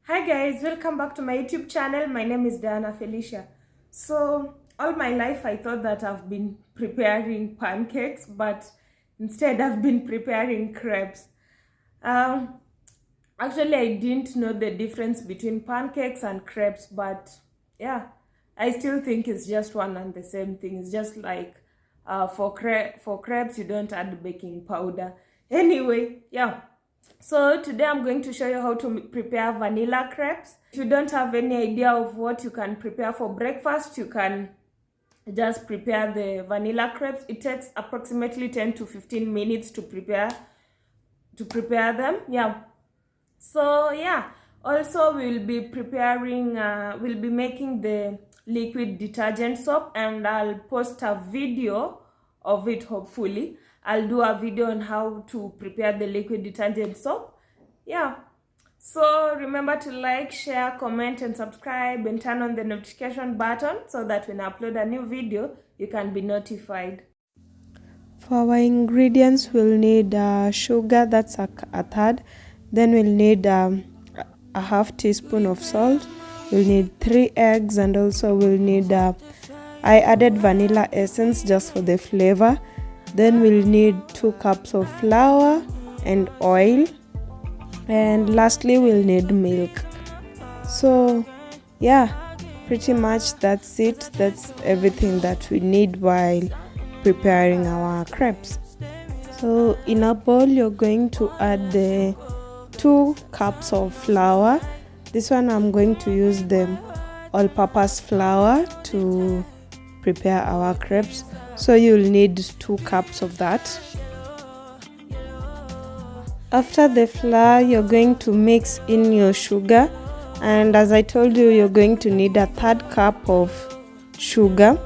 Hi guys, welcome back to my YouTube channel. My name is Diana Felicia. So all my life I thought that I've been preparing pancakes, but instead I've been preparing crepes. Um, Actually I didn't know the difference between pancakes and crepes, but yeah, I still think it's just one and the same thing. It's just like for crepes you don't add baking powder. Anyway, yeah. So today I'm going to show you how to prepare vanilla crepes. If you don't have any idea of what you can prepare for breakfast, you can just prepare the vanilla crepes. It takes approximately 10 to 15 minutes to prepare them. Yeah. So yeah, also we'll be making the liquid detergent soap, and I'll post a video of it. Hopefully I'll do a video on how to prepare the liquid detergent soap. Yeah, so remember to like, share, comment and subscribe, and turn on the notification button so that when I upload a new video you can be notified. For our ingredients, we'll need sugar, that's a third. Then we'll need a half teaspoon of salt. We'll need 3 eggs, and also we'll need I added vanilla essence just for the flavor. Then we'll need 2 cups of flour and oil, and lastly we'll need milk. So yeah, pretty much that's it. That's everything that we need while preparing our crepes. So in a bowl you're going to add the 2 cups of flour. This one I'm going to use the all-purpose flour to prepare our crepes, so you'll need 2 cups of that. After the flour, you're going to mix in your sugar, and as I told you, you're going to need a 1/3 cup of sugar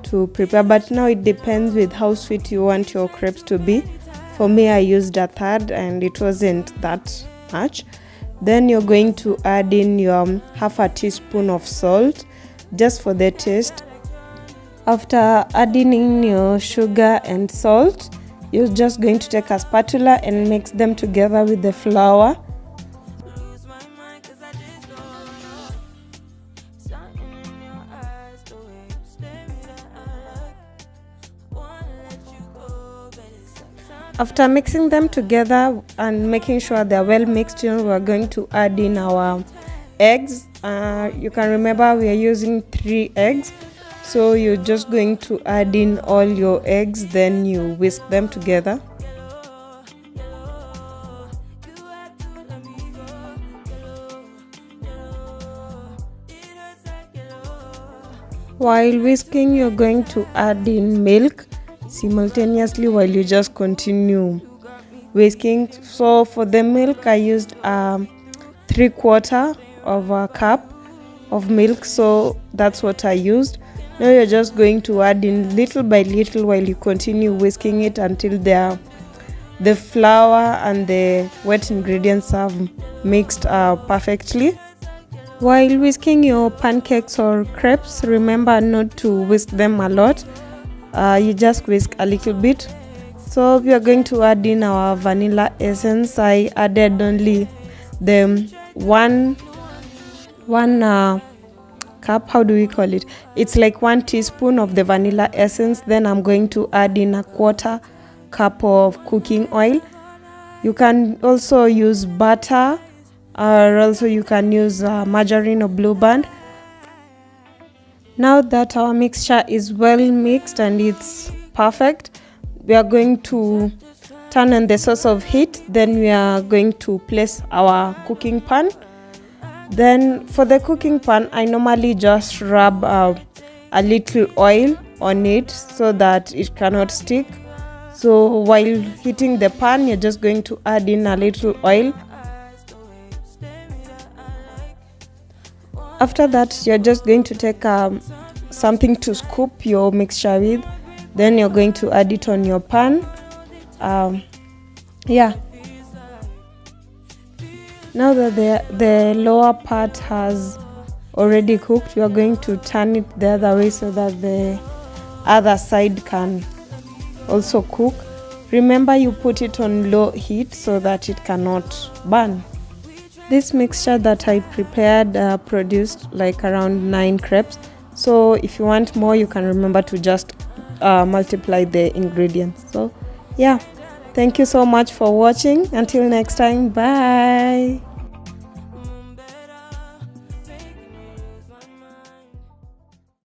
to prepare, but now it depends with how sweet you want your crepes to be. For me, I used a 1/3 and it wasn't that much. Then you're going to add in your 1/2 teaspoon of salt just for the taste. After adding in your sugar and salt, you're just going to take a spatula and mix them together with the flour. After mixing them together and making sure they're well mixed, we're going to add in our eggs. You can remember we are using 3 eggs, so you're just going to add in all your eggs, then you whisk them together. While whisking, you're going to add in milk simultaneously while you just continue whisking. So for the milk, I used 3/4 of a cup of milk, so that's what I used. Now you're just going to add in little by little while you continue whisking it until the flour and the wet ingredients have mixed perfectly. While whisking your pancakes or crepes, remember not to whisk them a lot. You just whisk a little bit. So we are going to add in our vanilla essence. I added only the one cup, how do we call it? It's like 1 teaspoon of the vanilla essence. Then I'm going to add in a 1/4 cup of cooking oil. You can also use butter, or also you can use margarine or Blue Band. Now that our mixture is well mixed and it's perfect, we are going to turn on the source of heat. Then we are going to place our cooking pan. Then for the cooking pan, I normally just rub a little oil on it so that it cannot stick. So while heating the pan, you're just going to add in a little oil. After that, you're just going to take something to scoop your mixture with. Then you're going to add it on your pan. Yeah. Now that the lower part has already cooked, we are going to turn it the other way so that the other side can also cook. Remember, you put it on low heat so that it cannot burn. This mixture that I prepared produced like around 9 crepes. So if you want more, you can remember to just multiply the ingredients. So yeah, thank you so much for watching. Until next time, bye.